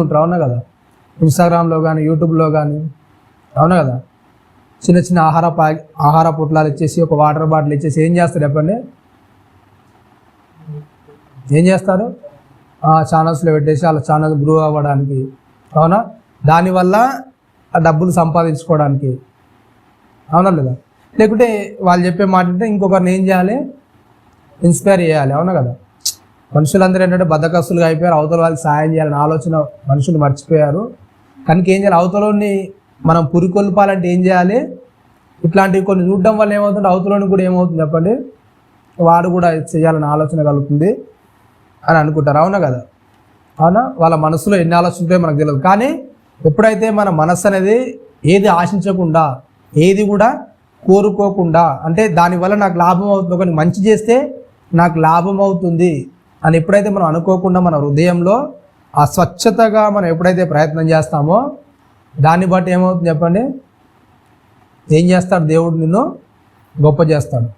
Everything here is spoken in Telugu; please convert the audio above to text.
ఉంటారు, అవునా కదా? ఇన్స్టాగ్రామ్లో కానీ యూట్యూబ్లో కానీ, అవునా కదా? చిన్న చిన్న ఆహార పొట్లాలు ఇచ్చేసి ఒక వాటర్ బాటిల్ ఇచ్చేసి ఏం చేస్తారు చెప్పండి? ఏం చేస్తారు? ఛానల్స్లో పెట్టేసి వాళ్ళ ఛానల్ గ్రో అవ్వడానికి, అవునా? దానివల్ల ఆ డబ్బులు సంపాదించుకోవడానికి, అవునా లేదా? లేకుంటే వాళ్ళు చెప్పే మాట అంటే ఇంకొకరిని ఏం చేయాలి? ఇన్స్పైర్ చేయాలి, అవునా కదా? మనుషులందరూ ఏంటంటే బద్దకస్తులుగా అయిపోయారు. అవతల వాళ్ళకి సాయం చేయాలని ఆలోచన మనుషులు మర్చిపోయారు. కనుక ఏం చేయాలి? అవతలని మనం పురికొల్పాలంటే ఏం చేయాలి? ఇట్లాంటివి కొన్ని చూడడం వల్ల ఏమవుతుంది? అవతలని కూడా ఏమవుతుంది చెప్పండి? వాడు కూడా చేయాలని ఆలోచన కలుగుతుంది అని అనుకుంటారు, అవునా కదా? అవునా? వాళ్ళ మనసులో ఎన్ని ఆలోచన ఉంటాయో మనకు తెలియదు. కానీ ఎప్పుడైతే మన మనస్సు అనేది ఏది ఆశించకుండా, ఏది కూడా కోరుకోకుండా, అంటే దానివల్ల నాకు లాభం అవుతుంది, ఒకటి మంచి చేస్తే నాకు లాభం అవుతుంది అని ఎప్పుడైతే మనం అనుకోకుండా మన హృదయంలో ఆ స్వచ్ఛతగా మనం ఎప్పుడైతే ప్రయత్నం చేస్తామో దాన్ని బట్టి ఏమవుతుంది చెప్పండి? ఏం చేస్తాడు? దేవుడు నిన్ను గొప్ప చేస్తాడు.